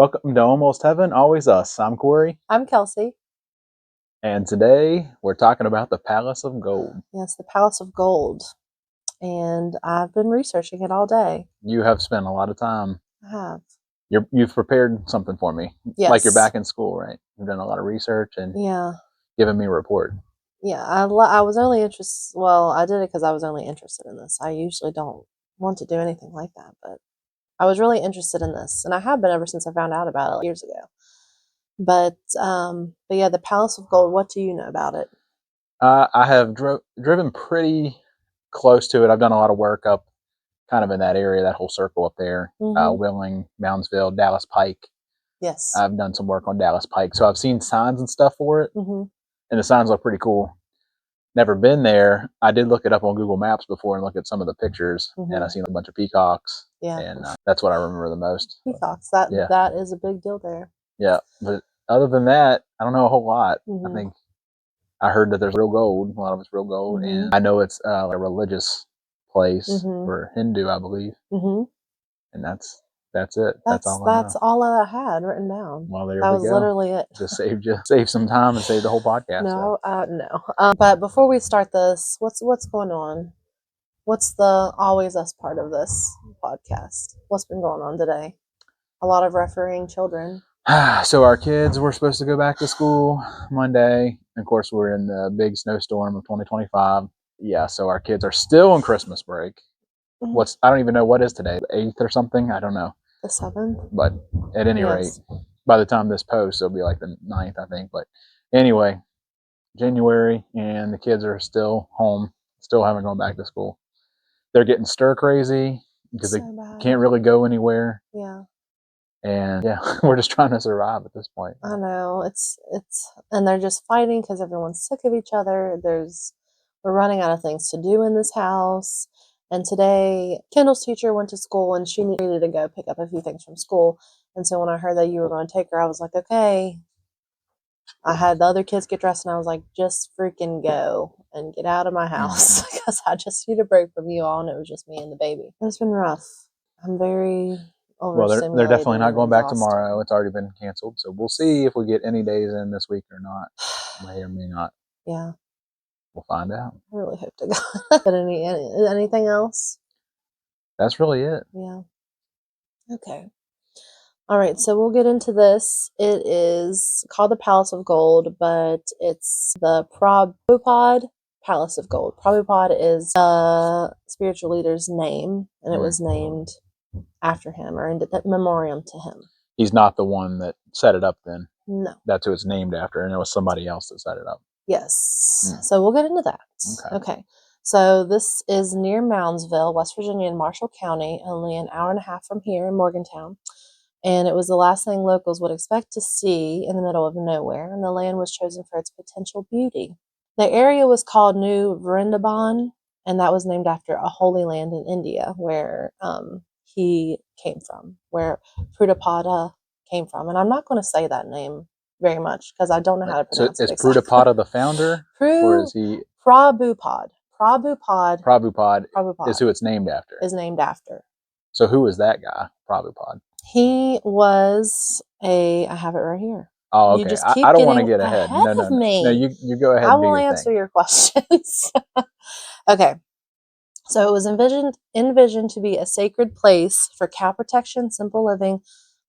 Welcome to Almost Heaven, Always Us. I'm Corey, I'm Kelsey. and today we're talking about the Palace of Gold. Yes, the Palace of Gold. And I've been researching it all day. You have spent a lot of time. I have. You've prepared something for me. Yes. Like you're back in school, right? You've done a lot of research and given me a report. Yeah, I was only interested. Well, I did it because I was only interested in this. I usually don't want to do anything like that, but I was really interested in this, and I have been ever since I found out about it like years ago. But yeah, the Palace of Gold. What do you know about it? I have driven pretty close to it. I've done a lot of work up kind of in that area, that whole circle up there. Willing, Moundsville, Dallas Pike. Yes. I've done some work on Dallas Pike. So I've seen signs and stuff for it. And the signs look pretty cool. Never been there. I did look it up on Google Maps before and look at some of the pictures, and I seen a bunch of peacocks. Yeah. And that's what I remember the most. Peacocks. That is a big deal there. Yeah. But other than that, I don't know a whole lot. I think I heard that there's real gold. A lot of it's real gold. And I know it's a religious place for Hindu, I believe. And that's it. That's all I know. That's all I had written down. Well, there that we was go. Literally it. Just save some time and save the whole podcast. No, no. But before we start this, what's going on? What's the always us part of this podcast? What's been going on today? A lot of refereeing children. So our kids were supposed to go back to school Monday. Of course, we're in the big snowstorm of 2025. Yeah, so our kids are still on Christmas break. I don't even know what is today, the 8th or something. I don't know. The 7th? But at any rate, by the time this posts, it'll be like the 9th, I think. But anyway, January, and the kids are still home, still haven't gone back to school. They're getting stir crazy because they can't really go anywhere. Yeah. And yeah, we're just trying to survive at this point. I know. And they're just fighting because everyone's sick of each other. We're running out of things to do in this house. And today, Kendall's teacher went to school and she needed to go pick up a few things from school. And so when I heard that you were going to take her, I was like, okay. I had the other kids get dressed and I was like, just freaking go and get out of my house because I just need a break from you all. And it was just me and the baby. It's been rough. I'm very overstimulated. Well, they're definitely not going back tomorrow. It's already been canceled. So we'll see if we get any days in this week or not. May or may not. Yeah. We'll find out. I really hope to God. But anything else? That's really it. Yeah. Okay. All right, so we'll get into this. It is called the Palace of Gold, but it's the Prabhupada Palace of Gold. Prabhupada is a spiritual leader's name, and it was named after him or in memoriam to him. He's not the one that set it up then? No. That's who it's named after, and it was somebody else that set it up. Yes. So we'll get into that. Okay. So this is near Moundsville, West Virginia in Marshall County, only an hour and a half from here in Morgantown. And it was the last thing locals would expect to see in the middle of nowhere, and the land was chosen for its potential beauty. The area was called New Vrindaban, and that was named after a holy land in India where he came from, where Prabhupada came from. And I'm not going to say that name very much because I don't know how to pronounce it. So is Prabhupada the founder? Or is he Prabhupada. Prabhupada is who it's named after. Is named after. So who is that guy, Prabhupada? He was I have it right here. Oh, okay. I don't want to get ahead. Of me. No, you go ahead. I will answer your questions. Okay. So it was envisioned to be a sacred place for cow protection, simple living,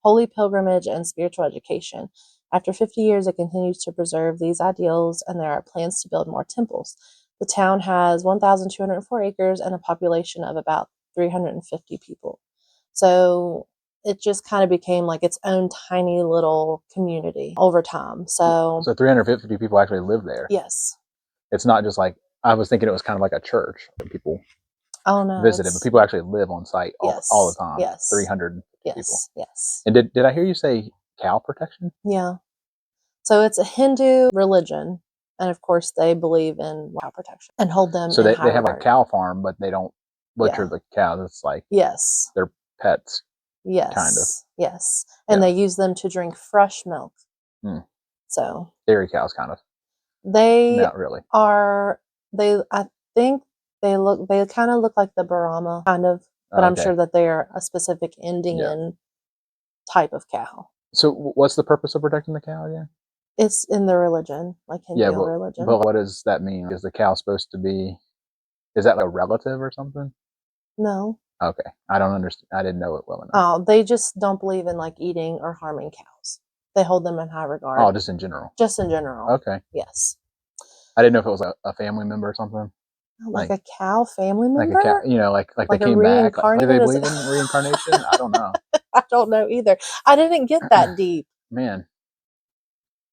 holy pilgrimage, and spiritual education. After 50 years, it continues to preserve these ideals, and there are plans to build more temples. The town has 1,204 acres and a population of about 350 people. So it just kind of became like its own tiny little community over time. So 350 people actually live there. Yes. It's not just like, I was thinking it was kind of like a church that people visited, but people actually live on site all the time. Yes. 300 people. Yes. And did I hear you say cow protection? Yeah. So it's a Hindu religion. And of course, they believe in cow protection and hold them. So they have a cow farm, but they don't butcher the cows. It's like they're pets. Yes. Kind of. Yes. And they use them to drink fresh milk. So dairy cows, kind of. They not really are. I think they kind of look like the Brahma kind of, but I'm sure that they are a specific Indian type of cow. So what's the purpose of protecting the cow again? It's in the religion, like Hindu Yeah, religion. but what does that mean? Is the cow supposed to be? Is that like a relative or something? No. Okay, I don't understand. I didn't know it well enough. Oh, they just don't believe in like eating or harming cows. They hold them in high regard. Oh, just in general. Just in general. Okay. Yes. I didn't know if it was a family member or something. Like a cow family Like a cow, member? you know, like they Like a came back. Like, do they reincarnated? believe in reincarnation? I don't know. I don't know either. I didn't get that deep. Man,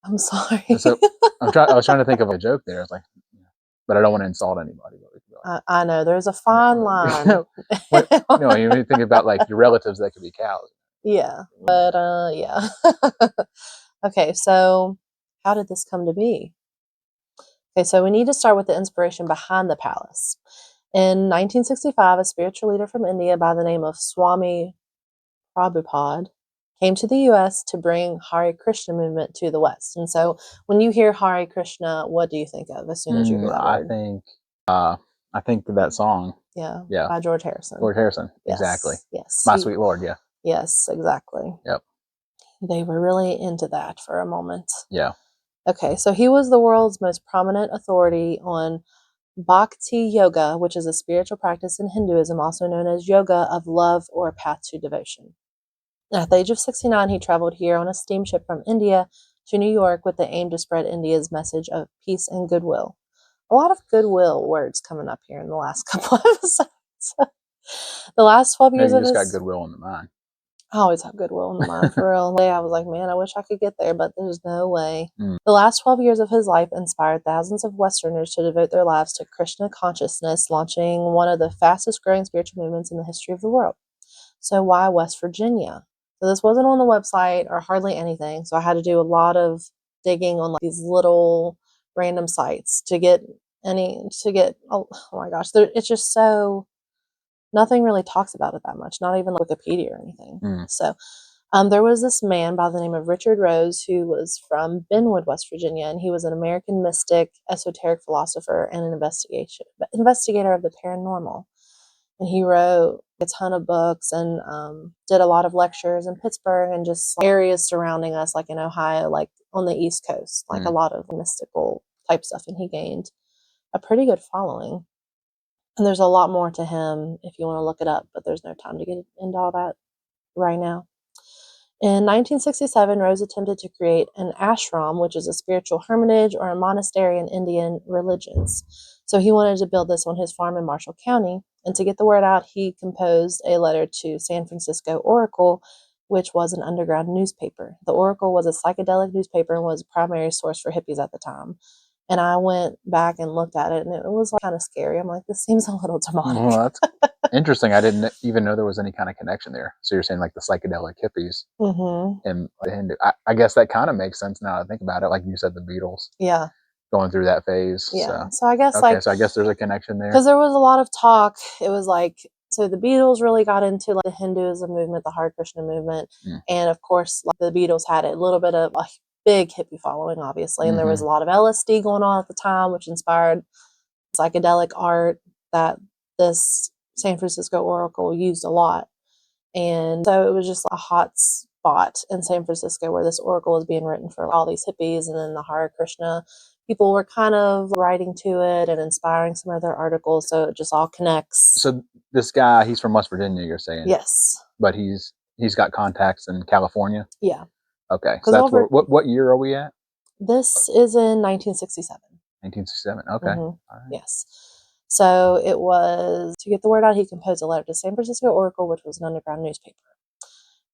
I'm sorry. so I was trying to think of a joke there. I was like, but I don't want to insult anybody. I know there's a fine line. You think about like your relatives that could be cows. Yeah, but yeah. Okay, so how did this come to be? Okay, so we need to start with the inspiration behind the palace. In 1965, a spiritual leader from India by the name of Swami Prabhupada came to the US to bring Hare Krishna movement to the West. And so when you hear Hare Krishna, what do you think of as soon as you hear that word? I think that song. Yeah, Yeah. by George Harrison. Lord Harrison. Yes, exactly. Yes. My Sweet Lord, yeah. Yes, exactly. Yep. They were really into that for a moment. Yeah. Okay, so he was the world's most prominent authority on Bhakti Yoga, which is a spiritual practice in Hinduism, also known as yoga of love or path to devotion. At the age of 69, he traveled here on a steamship from India to New York with the aim to spread India's message of peace and goodwill. A lot of goodwill words coming up here in the last couple of episodes. The last 12 years Maybe you of just his... got goodwill in the mind. I always have goodwill in the mind, for real. I was like, man, I wish I could get there, but there's no way. The last 12 years of his life inspired thousands of Westerners to devote their lives to Krishna consciousness, launching one of the fastest growing spiritual movements in the history of the world. So why West Virginia? So this wasn't on the website or hardly anything, so I had to do a lot of digging on like these little random sites to get oh my gosh, it's just so... nothing really talks about it that much, not even Wikipedia or anything. So there was this man by the name of Richard Rose who was from Benwood, West Virginia, and he was an American mystic, esoteric philosopher, and an investigator of the paranormal. And he wrote a ton of books and did a lot of lectures in Pittsburgh and just areas surrounding us, like in Ohio, like on the East Coast, like a lot of mystical type stuff. And he gained a pretty good following. And there's a lot more to him if you want to look it up, but there's no time to get into all that right now. In 1967, Rose attempted to create an ashram, which is a spiritual hermitage or a monastery in Indian religions. So he wanted to build this on his farm in Marshall County. And to get the word out, he composed a letter to San Francisco Oracle, which was an underground newspaper. The Oracle was a psychedelic newspaper and was a primary source for hippies at the time. And I went back and looked at it, and it was like kind of scary. I'm like, this seems a little demonic. Well, that's interesting. I didn't even know there was any kind of connection there. So you're saying like the psychedelic hippies and the Hindu. I guess that kind of makes sense now that I think about it. Like you said, the Beatles. Yeah. Going through that phase. Yeah. So I guess so I guess there's a connection there. Because there was a lot of talk. It was like, so the Beatles really got into like the Hinduism movement, the Hare Krishna movement. And of course, like the Beatles had a little bit of a big hippie following, obviously. And there was a lot of LSD going on at the time, which inspired psychedelic art that this San Francisco Oracle used a lot. And so it was just a hot spot in San Francisco where this oracle was being written for all these hippies. And then the Hare Krishna people were kind of writing to it and inspiring some of their articles. So it just all connects. So this guy, he's from West Virginia, you're saying? Yes. But he's got contacts in California? Yeah. Okay. So that's what year are we at? This is in 1967. 1967. Okay. All right. Yes. So it was, to get the word out, he composed a letter to San Francisco Oracle, which was an underground newspaper.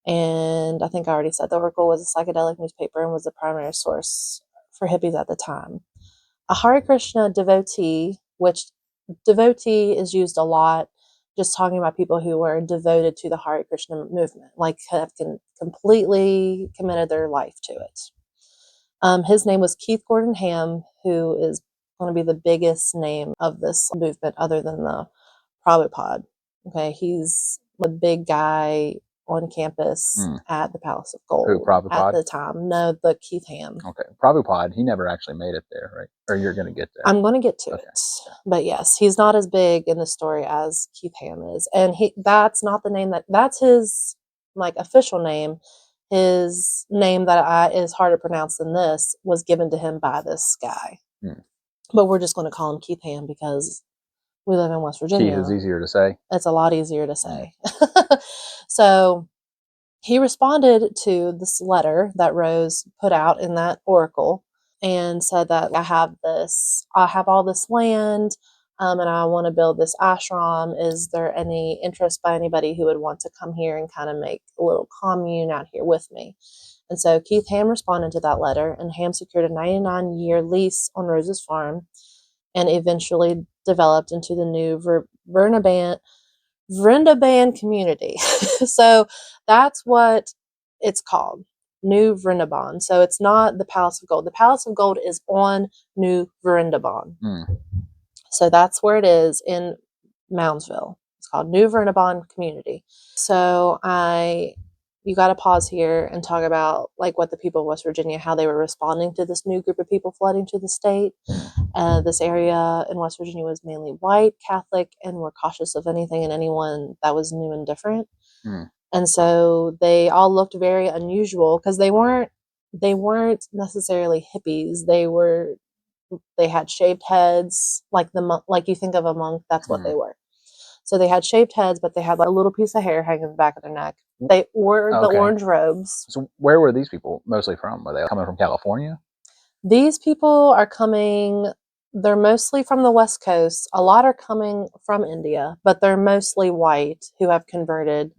And I think I already said the Oracle was a psychedelic newspaper and was the primary source for hippies at the time. A Hare Krishna devotee, which devotee is used a lot, just talking about people who were devoted to the Hare Krishna movement, like have completely committed their life to it. His name was Keith Gordon Ham, who is going to be the biggest name of this movement other than the Prabhupada. Okay, he's the big guy on campus at the Palace of Gold. Who, Prabhupada? At the time. No, the Keith Ham. Okay. Prabhupada, he never actually made it there, right? Or you're going to get there? I'm going to get to it. But yes, he's not as big in the story as Keith Ham is. And that's not the name that's his like official name. his name that is harder to pronounce than this was given to him by this guy. But we're just going to call him Keith Ham because we live in West Virginia. Keith is easier to say. It's a lot easier to say. So he responded to this letter that Rose put out in that oracle and said that I have all this land, and I want to build this ashram. Is there any interest by anybody who would want to come here and kind of make a little commune out here with me? And so Keith Ham responded to that letter, and Ham secured a 99-year lease on Rose's farm and eventually developed into the new Vrindaban community. So that's what it's called, New Vrindaban. So it's not the Palace of Gold. The Palace of Gold is on New Vrindaban. So that's where it is in Moundsville. It's called New Vrindaban Community. So you got to pause here and talk about like what the people of West Virginia, how they were responding to this new group of people flooding to the state. This area in West Virginia was mainly white, Catholic, and were cautious of anything and anyone that was new and different. And so they all looked very unusual because they weren't necessarily hippies. They had shaved heads, like you think of a monk. That's what they were. So they had shaved heads, but they had like a little piece of hair hanging in the back of their neck. They wore the orange robes. So where were these people mostly from? Were they coming from California? These people are coming, they're mostly from the West Coast. A lot are coming from India, but they're mostly white who have converted.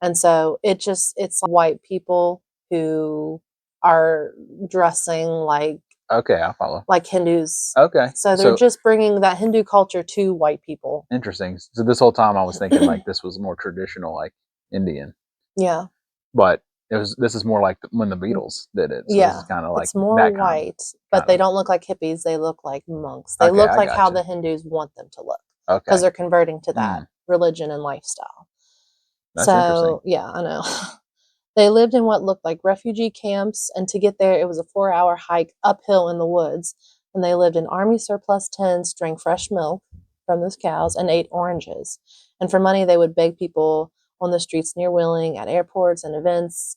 And so it's white people who are dressing like, okay, I follow, like Hindus. Okay. So they're just bringing that Hindu culture to white people. Interesting. So this whole time I was thinking like this was more traditional, like Indian. Yeah. But this is more like when the Beatles did it. So yeah. It's kind of like it's more white, but they don't look like hippies. They look like monks. They look like how the Hindus want them to look. Okay. Because they're converting to that religion and lifestyle. That's interesting. Yeah, I know. They lived in what looked like refugee camps, and to get there, it was a 4-hour hike uphill in the woods. And they lived in army surplus tents, drank fresh milk from those cows, and ate oranges. And for money, they would beg people on the streets near Wheeling, at airports and events.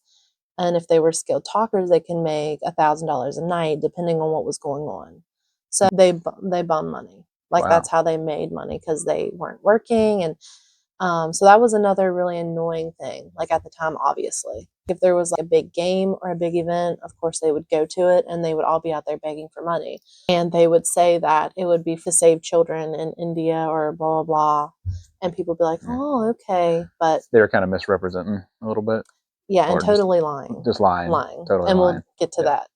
And if they were skilled talkers, they can make $1,000 a night, depending on what was going on. So they bum money. Like that's how they made money because they weren't working. And so that was another really annoying thing, like at the time, obviously. If there was like a big game or a big event, of course they would go to it and they would all be out there begging for money. And they would say that it would be to save children in India or blah, blah, blah. And people would be like, oh, okay. But they were kind of misrepresenting a little bit. Yeah, and totally lying. Just lying. Totally and lying. We'll get to that.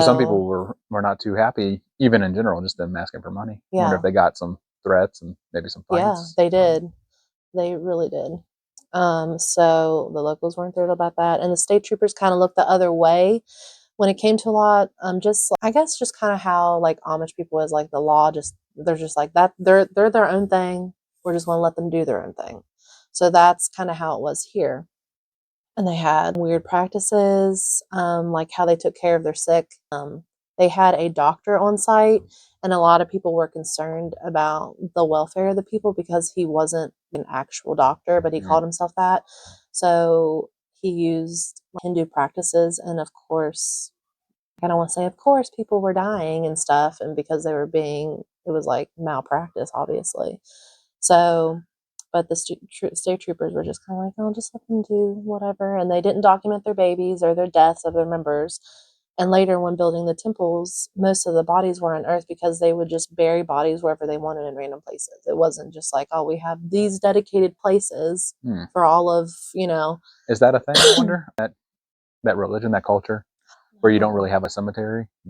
Some people were not too happy, even in general, just them asking for money. I wonder if they got some threats and maybe some fights. Yeah, they did. They really did. So the locals weren't thrilled about that. And the state troopers kind of looked the other way when it came to a lot. I guess just kind of how like Amish people is, like the law they're just like that. They're their own thing. We're just going to let them do their own thing. So that's kind of how it was here. And they had weird practices, like how they took care of their sick. They had a doctor on site, and a lot of people were concerned about the welfare of the people because he wasn't an actual doctor, but he called himself that. So he used Hindu practices, and of course, I don't want to say of course, people were dying and stuff, and because it was like malpractice, obviously. So, but the state troopers were just kind of like, oh, just let them do whatever. And they didn't document their babies or their deaths of their members. And later, when building the temples, most of the bodies were unearthed because they would just bury bodies wherever they wanted in random places. It wasn't just like, oh, we have these dedicated places for all of, Is that a thing, I wonder? that religion, that culture, where you don't really have a cemetery? I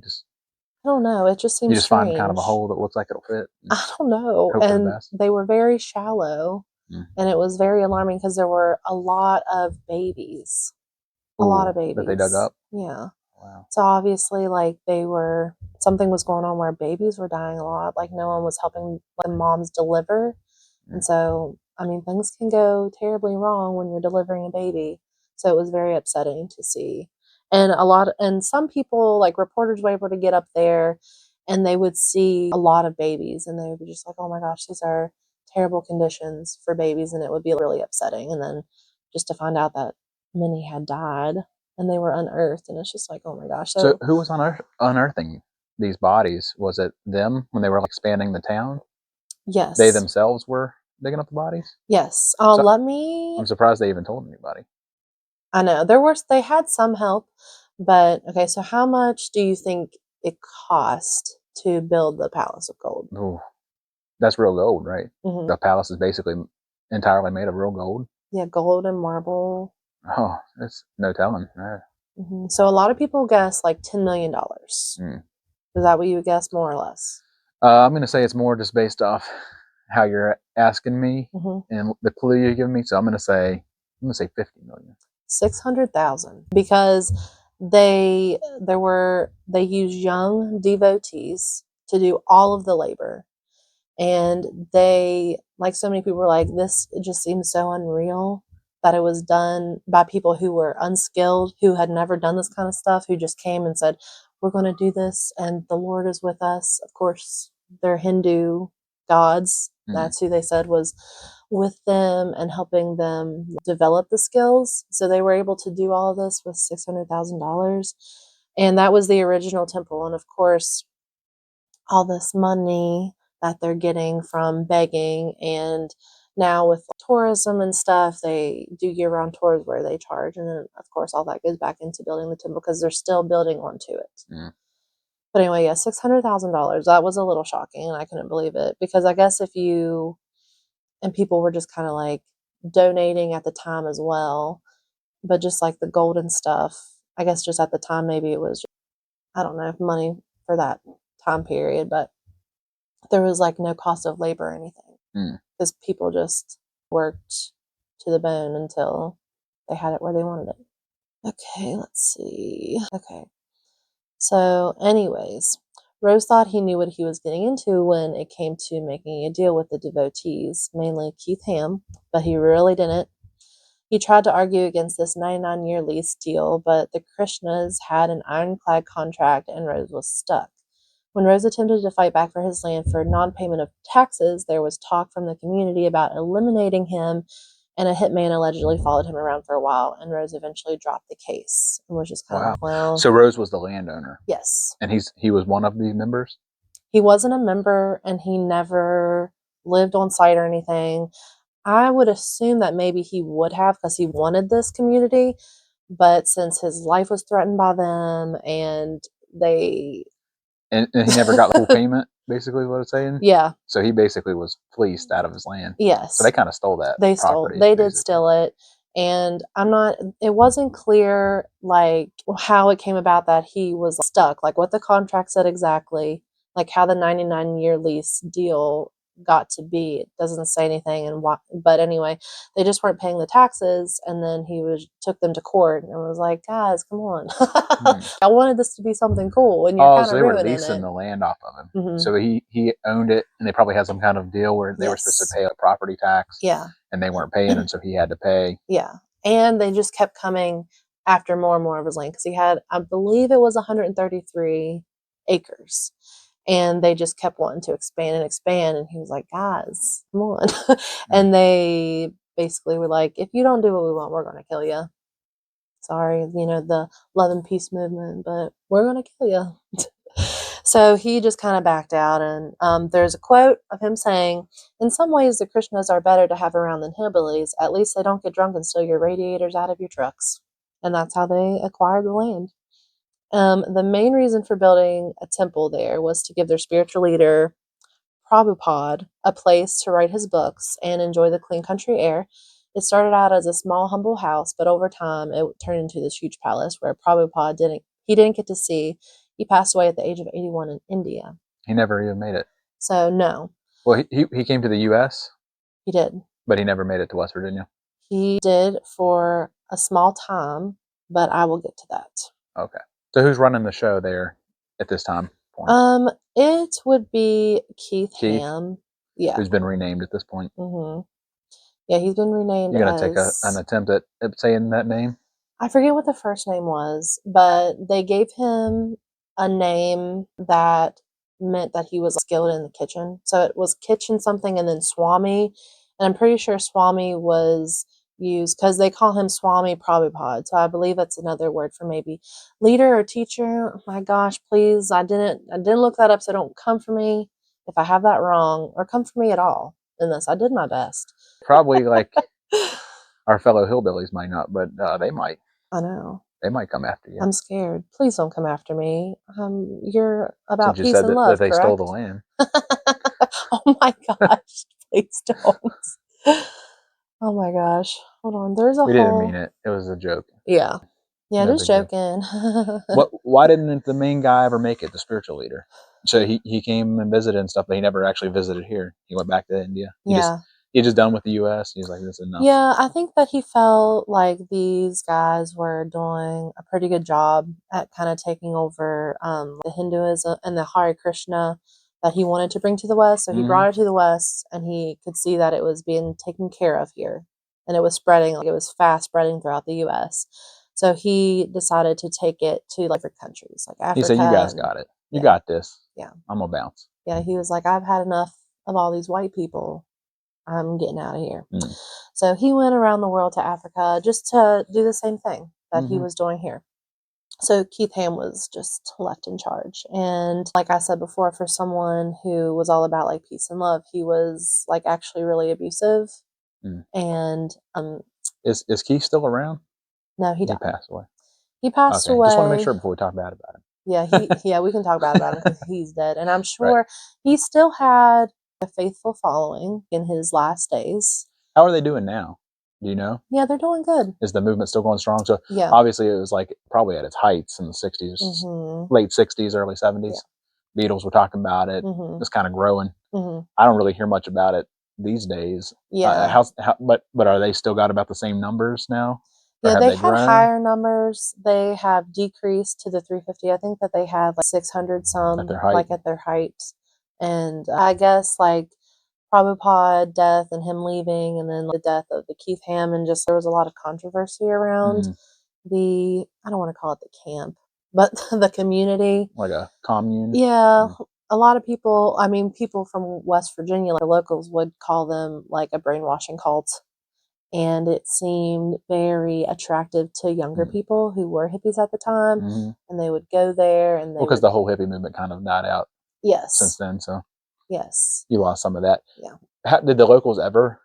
don't know. It just seems you just strange. Find kind of a hole that looks like it'll fit. I don't know. And they were very shallow. And it was very alarming because there were a lot of babies. A lot of babies. That they dug up? Yeah. Wow. So obviously, like, something was going on where babies were dying a lot. Like, no one was helping moms deliver. And so, I mean, things can go terribly wrong when you're delivering a baby. So it was very upsetting to see. And some people, like reporters, were able to get up there and they would see a lot of babies and they would be just like, oh my gosh, these are terrible conditions for babies. And it would be really upsetting. And then just to find out that many had died and they were unearthed, and it's just like, oh my gosh. So who was unearthing these bodies? Was it them when they were like expanding the town? Yes. They themselves were digging up the bodies? Yes. So I'm surprised they even told anybody. I know. They had some help, but okay, so how much do you think it cost to build the Palace of Gold? Ooh, that's real gold, right? Mm-hmm. The palace is basically entirely made of real gold. Yeah, gold and marble. Oh, it's no telling. Mm-hmm. So a lot of people guess like $10 million. Mm. Is that what you would guess, more or less? I'm going to say it's more just based off how you're asking me and the clue you're giving me. So I'm going to say 50 million. 600,000, because they used young devotees to do all of the labor, and they, like, so many people were like, this just seems so unreal that it was done by people who were unskilled, who had never done this kind of stuff, who just came and said, we're going to do this and the Lord is with us. Of course, they're Hindu gods. That's who they said was with them and helping them develop the skills. So they were able to do all of this with $600,000. And that was the original temple. And of course, all this money that they're getting from begging, and now with tourism and stuff, they do year-round tours where they charge, and then of course all that goes back into building the temple because they're still building onto it. But anyway, yeah, $600,000. That was a little shocking, and I couldn't believe it, because I guess people were just kind of like donating at the time as well, but just like the gold and stuff, I guess just at the time maybe it was, I don't know, money for that time period, but there was like no cost of labor or anything, because people just worked to the bone until they had it where they wanted it. Okay, let's see. Okay, so anyways, Rose thought he knew what he was getting into when it came to making a deal with the devotees, mainly Keith Ham, but he really didn't. He tried to argue against this 99-year lease deal, but the Krishnas had an ironclad contract and Rose was stuck. When Rose attempted to fight back for his land for non-payment of taxes, there was talk from the community about eliminating him, and a hitman allegedly followed him around for a while, and Rose eventually dropped the case, and was just kind of like, well... So Rose was the landowner? Yes. And he was one of the members? He wasn't a member, and he never lived on site or anything. I would assume that maybe he would have, because he wanted this community, but since his life was threatened by them, and they... And he never got the full payment, basically, is what it's saying? Yeah. So he basically was fleeced out of his land. Yes. So they kind of stole that property. They did steal it. And it wasn't clear, like, how it came about that he was stuck, like what the contract said exactly, like how the 99-year lease deal got to be. It doesn't say anything, and why, but anyway, they just weren't paying the taxes, and then he took them to court and was like, guys, come on. I wanted this to be something cool, and you're kind of ruining it. So they were leasing the land off of him. So he owned it, and they probably had some kind of deal where they were supposed to pay a property tax. Yeah. And they weren't paying, and so he had to pay. Yeah. And they just kept coming after more and more of his land, because he had, I believe it was 133 acres. And they just kept wanting to expand and expand. And he was like, guys, come on. And they basically were like, if you don't do what we want, we're going to kill you. Sorry, the love and peace movement, but we're going to kill you. So he just kind of backed out. And there's a quote of him saying, in some ways, the Krishnas are better to have around than hillbillies. At least they don't get drunk and steal your radiators out of your trucks. And that's how they acquired the land. The main reason for building a temple there was to give their spiritual leader, Prabhupada, a place to write his books and enjoy the clean country air. It started out as a small, humble house, but over time it turned into this huge palace where Prabhupada didn't get to see. He passed away at the age of 81 in India. He never even made it. So, no. Well, he came to the U.S.? He did. But he never made it to West Virginia? He did for a small time, but I will get to that. Okay. So who's running the show there at this time point? It would be Keith Ham. Yeah. Who's been renamed at this point. Yeah, he's been renamed. You're going to take an attempt at saying that name? I forget what the first name was, but they gave him a name that meant that he was skilled in the kitchen. So it was kitchen something and then Swami. And I'm pretty sure Swami was use, because they call him Swami Prabhupada. So I believe that's another word for maybe leader or teacher. My gosh, please, I didn't look that up, so don't come for me if I have that wrong, or come for me at all in this. I did my best. Probably like our fellow hillbillies might not, but they might. I know. They might come after you. I'm scared. Please don't come after me. You're about Since you peace said and that love, they stole correct? the land. Oh my gosh, please don't. Oh my gosh. Hold on. There's a We didn't mean whole. it. It was a joke. Yeah. Yeah, No just big deal. joking. Why didn't the main guy ever make it, the spiritual leader? So he came and visited and stuff, but he never actually visited here. He went back to India. Yeah. He just done with the U.S. He's like, this is enough. Yeah, I think that he felt like these guys were doing a pretty good job at kind of taking over the Hinduism and the Hare Krishna that he wanted to bring to the West. So he brought it to the West, and he could see that it was being taken care of here, and it was spreading, like it was fast spreading throughout the U.S. So he decided to take it to like different countries, like Africa. He said, you guys got it. You got this. Yeah. I'm going to bounce. Yeah, he was like, I've had enough of all these white people. I'm getting out of here. So he went around the world to Africa just to do the same thing that he was doing here. So Keith Ham was just left in charge. And like I said before, for someone who was all about like peace and love, he was like actually really abusive. And is Keith still around? No, he died. He passed away. He passed away. Just want to make sure before we talk bad about him. Yeah, we can talk bad about him because he's dead. And I'm sure he still had a faithful following in his last days. How are they doing now? Do you know? Yeah, they're doing good. Is the movement still going strong? So yeah, obviously it was like probably at its heights in the 60s, late 60s, early 70s. Yeah. Beatles were talking about it. It's kind of growing. I don't really hear much about it these days. Yeah. But are they still got about the same numbers now? Yeah, they had higher numbers. They have decreased to the 350. I think that they had like 600 some at their height. Like at their height. And I guess like Prabhupada death and him leaving, and then the death of the Keith Ham, and just there was a lot of controversy around the, I don't want to call it the camp, but the community. Like a commune? Yeah. A lot of people, I mean, people from West Virginia, like the locals, would call them like a brainwashing cult. And it seemed very attractive to younger people who were hippies at the time, and they would go there. And because the whole hippie movement kind of died out. Yes. Since then, so yes, you lost some of that. Yeah. Did the locals ever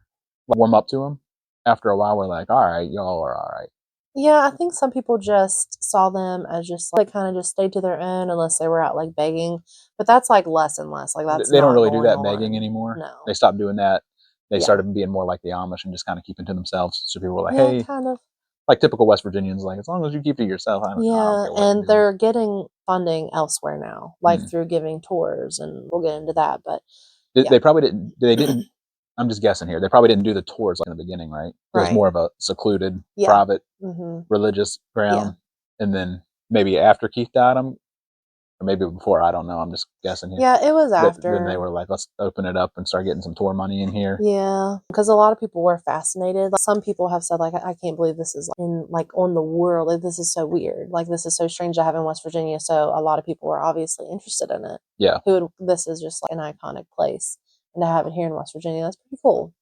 warm up to them? After a while, we're like, all right, y'all are all right. Yeah, I think some people just saw them as just like kind of just stayed to their own unless they were out like begging. But that's like less and less. Like that's they don't really do that on. Begging anymore. No, they stopped doing that. They started being more like the Amish and just kind of keeping to themselves. So people were like, hey, kind of like typical West Virginians, like as long as you keep to yourself. I don't care and they're getting funding elsewhere now, like through giving tours, and we'll get into that. But they probably didn't. They didn't. I'm just guessing here. They probably didn't do the tours like in the beginning, right? It was more of a secluded, private, religious ground, and then maybe after Keith died, or maybe before, I don't know. I'm just guessing here. Yeah, it was after. Then they were like, let's open it up and start getting some tour money in here. Yeah, because a lot of people were fascinated. Like, some people have said, like, I can't believe this is in like on the world. Like, this is so weird. Like, this is so strange to have in West Virginia. So a lot of people were obviously interested in it. Yeah. This is just like an iconic place. And to have it here in West Virginia, that's pretty cool.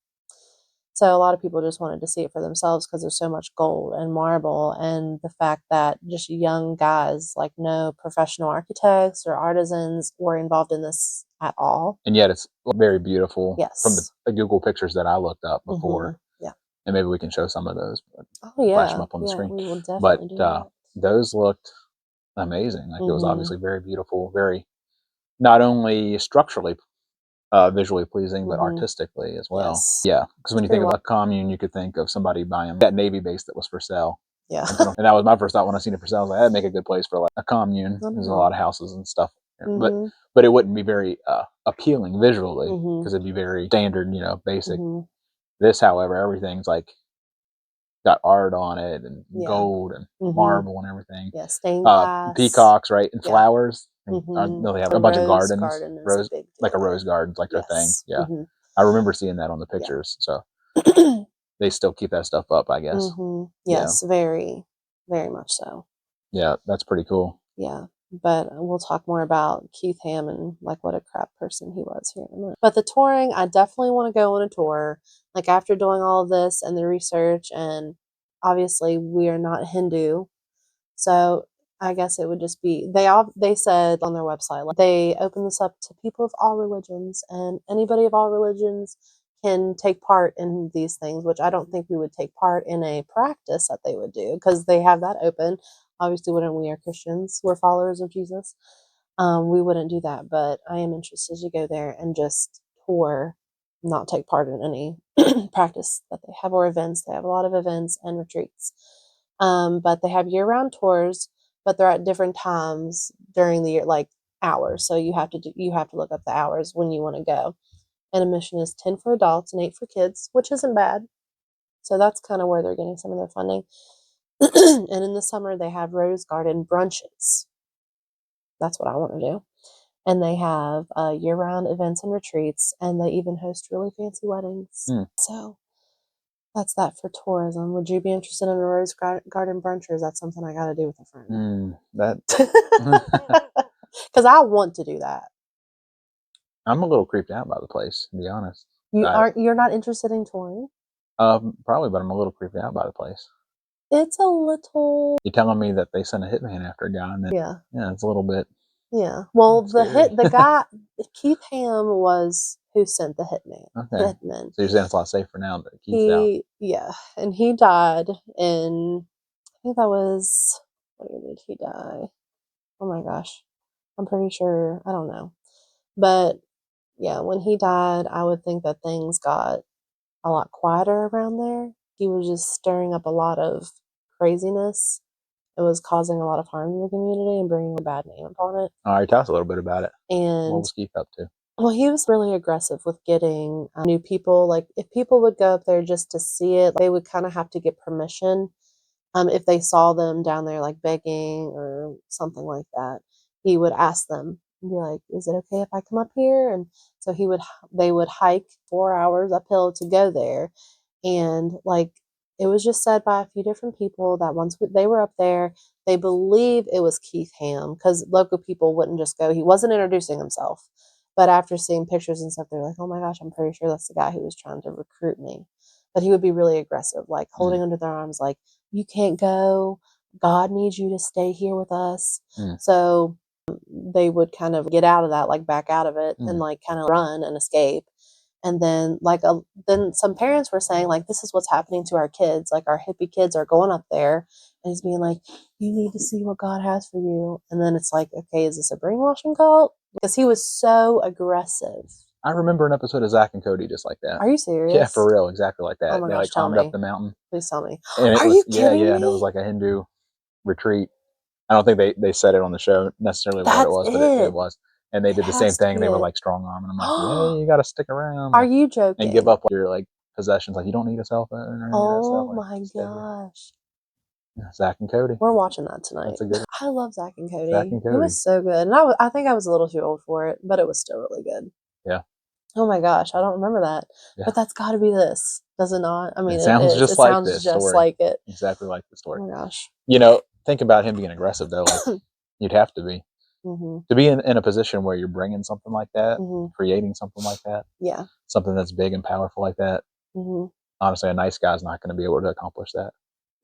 So a lot of people just wanted to see it for themselves because there's so much gold and marble, and the fact that just young guys, like no professional architects or artisans, were involved in this at all. And yet it's very beautiful. Yes. From the Google pictures that I looked up before. Yeah. And maybe we can show some of those. Oh, yeah. Flash them up on the screen. We will definitely do that. Those looked amazing. Like it was obviously very beautiful, very not only structurally visually pleasing, but artistically as well. Yes. Yeah, because when you think about commune, you could think of somebody buying that Navy base that was for sale. Yeah. And that was my first thought when I seen it for sale. I was like, that'd make a good place for like a commune. There's a lot of houses and stuff. But it wouldn't be very appealing visually because it'd be very standard, basic. This, however, everything's like got art on it and gold and marble and everything. Yeah, stained glass. Peacocks, right? And flowers. They have a bunch of gardens. Like a rose garden's like their thing. Yeah. I remember seeing that on the pictures. So they still keep that stuff up, I guess. Yes, very, very much so. Yeah, that's pretty cool. Yeah. But we'll talk more about Keith Ham and like what a crap person he was here in a minute. But the touring, I definitely want to go on a tour. Like after doing all of this and the research, and obviously we are not Hindu, so I guess it would just be they said on their website, like, they open this up to people of all religions, and anybody of all religions can take part in these things, which I don't think we would take part in a practice that they would do because they have that open. Obviously, wouldn't we are Christians, we're followers of Jesus. We wouldn't do that, but I am interested to go there and just tour, not take part in any practice that they have or events. They have a lot of events and retreats. But they have year-round tours, but they're at different times during the year, like hours. So you have to look up the hours when you want to go. And admission is 10 for adults and 8 for kids, which isn't bad. So that's kind of where they're getting some of their funding. And in the summer, they have rose garden brunches. That's what I want to do. And they have year-round events and retreats, and they even host really fancy weddings. So that's that for tourism. Would you be interested in a rose garden brunch, or is that something I got to do with a friend? Because I want to do that. I'm a little creeped out by the place, to be honest. You're not interested in touring? Probably, but I'm a little creeped out by the place. It's a little. You're telling me that they sent a hitman after a guy, and then, yeah, it's a little bit. Yeah. Well, the guy Keith Ham was who sent the hitman. Okay. Hitman. So you're saying it's a lot safer now that Keith's out. Yeah, and he died in. I think that was. When did he die? Oh my gosh, I'm pretty sure. I don't know, but yeah, when he died, I would think that things got a lot quieter around there. He was just stirring up a lot of craziness. It was causing a lot of harm in the community and bringing a bad name upon it. All right, tell us a little bit about it. And what was Keith up to? Well, he was really aggressive with getting new people. Like, if people would go up there just to see it, they would kind of have to get permission. If they saw them down there, like begging or something like that, he would ask them and be like, "Is it okay if I come up here?" And so they would hike 4 hours uphill to go there. And like, it was just said by a few different people that once they were up there, they believe it was Keith Ham, because local people wouldn't just go. He wasn't introducing himself. But after seeing pictures and stuff, they're like, "Oh my gosh, I'm pretty sure that's the guy who was trying to recruit me." But he would be really aggressive, like holding under their arms, like, "You can't go. God needs you to stay here with us." So they would kind of get out of that, like back out of it, and like kind of run and escape. And then then some parents were saying, like, "This is what's happening to our kids. Like, our hippie kids are going up there," and he's being like, "You need to see what God has for you." And then it's like, okay, is this a brainwashing cult? Because he was so aggressive. I remember an episode of Zach and Cody just like that. Are you serious? Yeah, for real, exactly like that. Oh my they gosh, like climbed up the mountain. Please tell me. And Are you kidding me? Yeah, and it was like a Hindu retreat. I don't think they said it on the show necessarily what it was, but it was. And they did the same thing. They were like strong arming. I'm like, "Yeah, you got to stick around." Are you joking? And give up your like possessions. Like, you don't need a cell phone or any of that stuff. Oh my gosh. Zach and Cody. We're watching that tonight. That's a good one. I love Zach and Cody. Zach and Cody. It was so good. And I think I was a little too old for it, but it was still really good. Yeah. Oh my gosh, I don't remember that. Yeah. But that's got to be this, does it not? I mean, it sounds just like this just story. like it. Exactly like the story. Oh my gosh. You know, think about him being aggressive though. Like, you'd have to be. To be in a position where you're bringing something like that, creating something like that, something that's big and powerful like that. Honestly, a nice guy's not going to be able to accomplish that.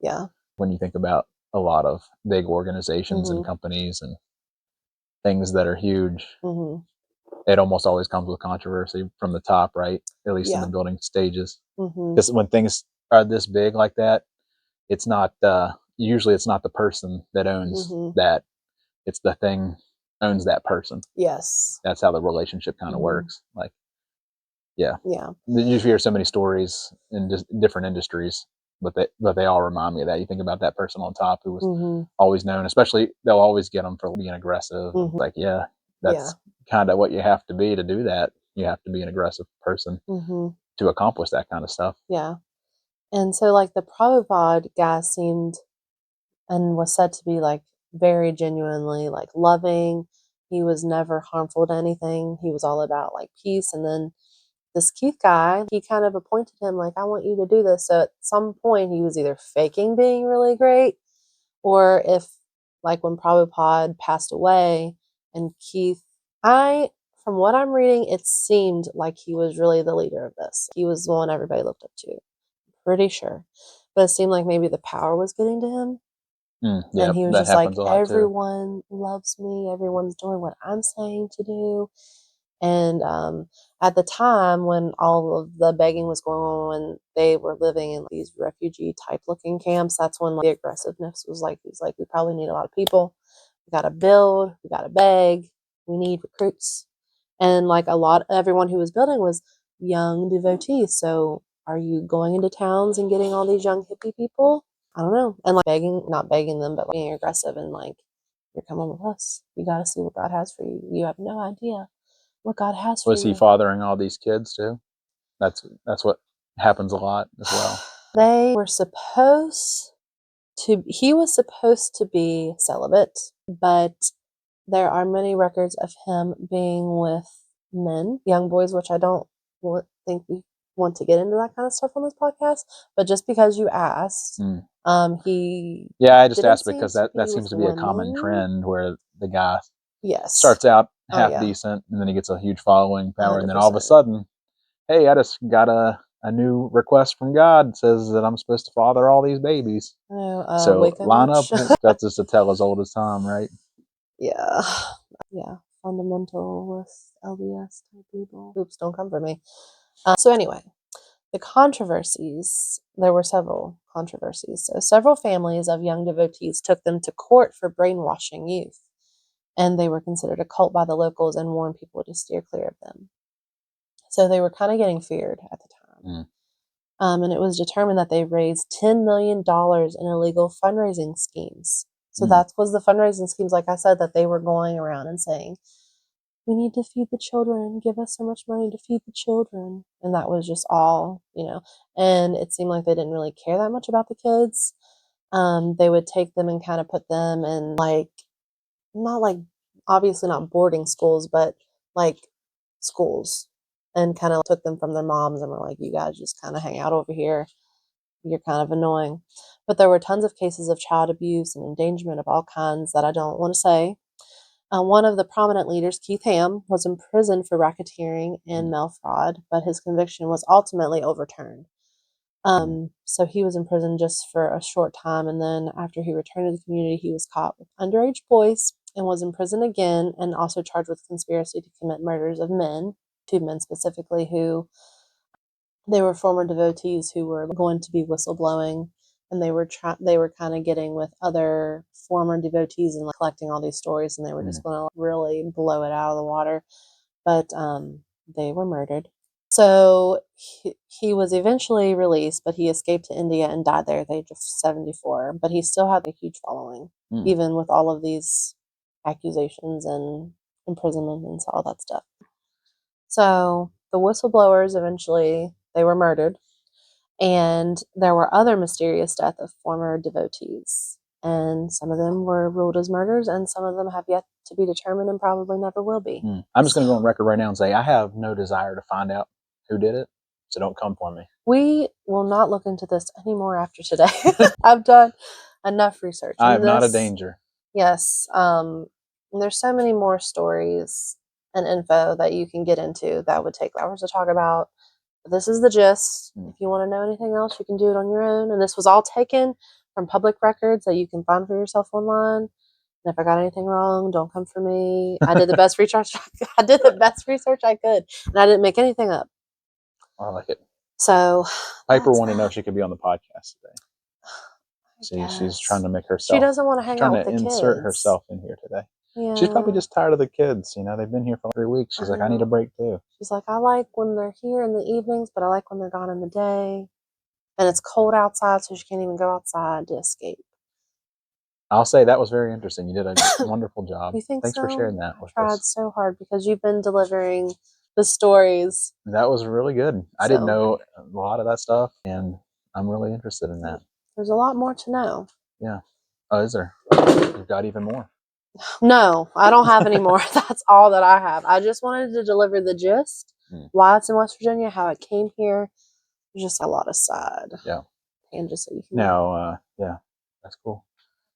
Yeah. When you think about a lot of big organizations and companies and things that are huge, it almost always comes with controversy from the top, right? At least in the building stages. Because when things are this big like that, it's not usually it's not the person that owns that. It's the thing owns that person. Yes. That's how the relationship kind of works. Like, yeah. You hear so many stories in just different industries, but they all remind me of that. You think about that person on top who was always known, especially they'll always get them for being aggressive. Like, that's kind of what you have to be to do that. You have to be an aggressive person to accomplish that kind of stuff. Yeah. And so like the Prabhupada guy seemed and was said to be like very genuinely like loving. He was never harmful to anything. He was all about like peace. And then this Keith guy, he kind of appointed him like, "I want you to do this." So at some point he was either faking being really great, or if like when Prabhupada passed away and Keith, from what I'm reading, it seemed like he was really the leader of this. He was the one everybody looked up to. Pretty sure. But it seemed like maybe the power was getting to him. Yeah, and he was that just like, happens a lot too. everyone loves me. Everyone's doing what I'm saying to do. And at the time when all of the begging was going on, they were living in these refugee type looking camps. That's when the aggressiveness was like, he's like, we probably need a lot of people. We got to build. We got to beg. We need recruits. And like everyone who was building was young devotees. So are you going into towns and getting all these young hippie people? I don't know. And like not begging them, but like being aggressive and like, you're coming with us. You got to see what God has for you. You have no idea what God has for you. Was he fathering all these kids too? That's what happens a lot as well. They were he was supposed to be celibate, but there are many records of him being with men, young boys, which I don't think we want to get into that kind of stuff on this podcast. But just because you asked, he I just asked because that seems to be a common trend where the guy starts out half decent and then he gets a huge following power, 100%. And then all of a sudden, hey, I just got a new request from God. It says that I'm supposed to father all these babies. So line up. That's just a tale as old as time, right? Yeah. Fundamentalist LDS type people. Oops, don't come for me. So anyway, the controversies, there were several controversies. So several families of young devotees took them to court for brainwashing youth, and they were considered a cult by the locals and warned people to steer clear of them. So they were kind of getting feared at the time. And it was determined that they raised $10 million in illegal fundraising schemes. So that was the fundraising schemes, like I said, that they were going around and saying, we need to feed the children. Give us so much money to feed the children. And that was just all, and it seemed like they didn't really care that much about the kids. They would take them and kind of put them in obviously not boarding schools, but like schools, and kind of took them from their moms and were like, you guys just kind of hang out over here. You're kind of annoying. But there were tons of cases of child abuse and endangerment of all kinds that I don't want to say. One of the prominent leaders, Keith Ham, was imprisoned for racketeering and mail fraud, but his conviction was ultimately overturned. So he was in prison just for a short time, and then after he returned to the community, he was caught with underage boys and was imprisoned again, and also charged with conspiracy to commit murders of men, 2 men specifically, who they were former devotees who were going to be whistleblowing, and they were kind of getting with other former devotees and collecting all these stories, and they were just going to really blow it out of the water. But they were murdered. So he was eventually released, but he escaped to India and died there at the age of 74. But he still had a huge following, even with all of these accusations and imprisonment and all that stuff. So the whistleblowers eventually, they were murdered. And there were other mysterious deaths of former devotees. And some of them were ruled as murders, and some of them have yet to be determined and probably never will be. I'm just going to go on record right now and say I have no desire to find out who did it, so don't come for me. We will not look into this anymore after today. I've done enough research. I am not a danger. Yes. There's so many more stories and info that you can get into that would take hours to talk about. This is the gist. If you want to know anything else, you can do it on your own. And this was all taken from public records that you can find for yourself online. And if I got anything wrong, don't come for me. I did the best research. I did the best research I could, and I didn't make anything up. I like it. So Piper wanted to know if she could be on the podcast today. She's trying to make herself. She doesn't want to hang out with the kids. Trying to insert herself in here today. Yeah. She's probably just tired of the kids. They've been here for 3 weeks. She's like, I need a break too. She's like, I like when they're here in the evenings, but I like when they're gone in the day. And it's cold outside, so she can't even go outside to escape. I'll say that was very interesting. You did a wonderful job. You think Thanks for sharing that with us. I tried so hard because you've been delivering the stories. That was really good. I didn't know a lot of that stuff, and I'm really interested in that. There's a lot more to know. Yeah. Oh, is there? You've got even more. No, I don't have any more. That's all that I have. I just wanted to deliver the gist, why it's in West Virginia, how it came here. There's just a lot of side. Yeah. And just so you can know. Yeah, that's cool.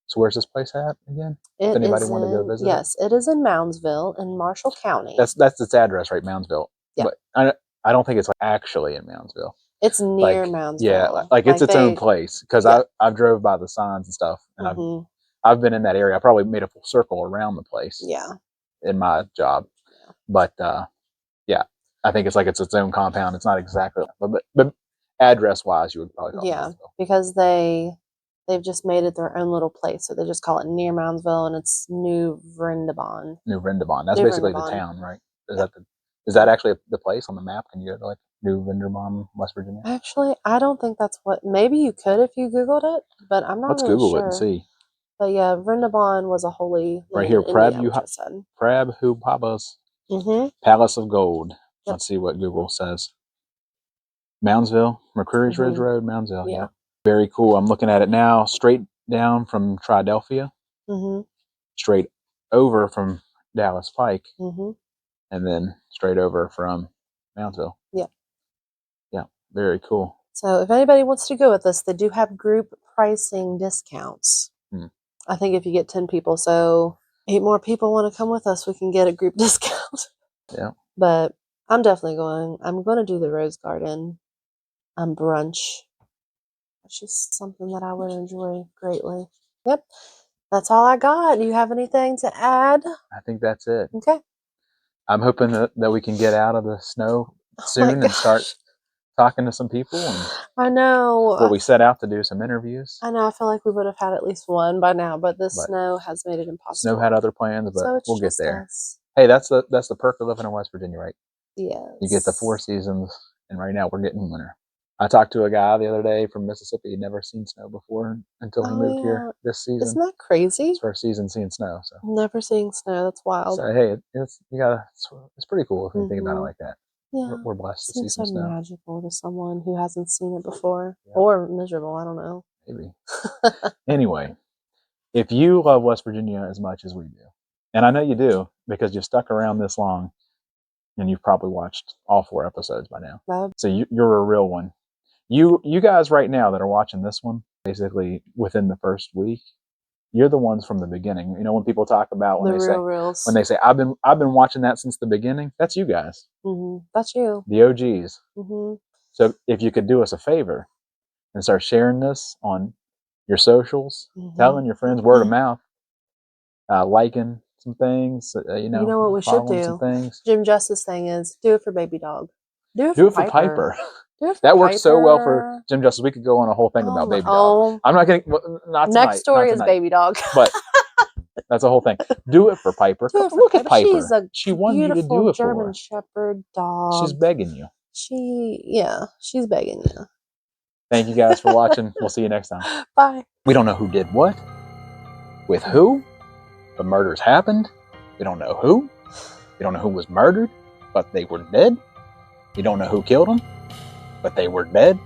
So where's this place at again? If It anybody is wanted to go in, visit yes, it is in Moundsville in Marshall County. that's its address, right? Moundsville. Yeah. But I don't think it's like actually in Moundsville. It's near Like, Moundsville. yeah, like it's its own place, because I've drove by the signs and stuff, and I've been in that area. I probably made a full circle around the place. Yeah. In my job, but yeah, I think it's like it's its own compound. It's not exactly, but address wise, you would probably call it Moundsville. Because they've just made it their own little place, so they just call it near Moundsville, and it's New Vrindabon. New Vrindabon. That's basically the town, right? Is that actually the place on the map? Can you go to like New Vrindabon, West Virginia? Actually, I don't think that's what. Maybe you could if you Googled it, but I'm not. Let's really Google sure. it and see. But yeah, Vrindabon was a holy land right here. in India, Prabhupaba's Palace of Gold. Yep. Let's see what Google says. Moundsville, McCreary's Ridge Road, Moundsville. Yeah. Very cool. I'm looking at it now. Straight down from Triadelphia. Straight over from Dallas Pike. And then straight over from Moundsville. Yeah. Yeah. Very cool. So if anybody wants to go with us, they do have group pricing discounts. I think if you get 10 people, so 8 more people want to come with us, we can get a group discount. Yeah. But I'm definitely going. I'm going to do the Rose Garden brunch. It's just something that I would enjoy greatly. Yep. That's all I got. Do you have anything to add? I think that's it. Okay. I'm hoping that we can get out of the snow soon and start talking to some people. And I know. Well, we set out to do some interviews. I know. I feel like we would have had at least one by now, but the snow has made it impossible. Snow had other plans, but so we'll get there. Us. Hey, that's the perk of living in West Virginia, right? Yes. You get the 4 seasons, and right now we're getting winter. I talked to a guy the other day from Mississippi. He'd never seen snow before until he moved here this season. Isn't that crazy? It's first season seeing snow. So never seeing snow. That's wild. So hey, it's pretty cool if you think about it like that. Yeah, we're blessed to see some snow. Magical to someone who hasn't seen it before, or miserable. I don't know. Maybe. Anyway, if you love West Virginia as much as we do, and I know you do because you've stuck around this long, and you've probably watched all 4 episodes by now. So you're a real one. You guys right now that are watching this one, basically within the first week, you're the ones from the beginning. You know, when people talk about when they say I've been watching that since the beginning, that's you guys. That's you. The OGs. So if you could do us a favor and start sharing this on your socials, telling your friends word of mouth, liking some things, you know what we should do? Some things. Jim Justice thing is do it for Baby Dog. Do it for Piper. That works so well for Jim Justice. We could go on a whole thing about Baby Dog. I'm not getting not tonight. Next story is Baby Dog. But that's a whole thing. Do it for Piper. Look at Piper. She wanted you to do it German for her. Shepherd dog. She's begging you. She's begging you. Thank you guys for watching. We'll see you next time. Bye. We don't know who did what, with who, but murders happened. We don't know who. We don't know who was murdered, but they were dead. We don't know who killed them, but they were dead.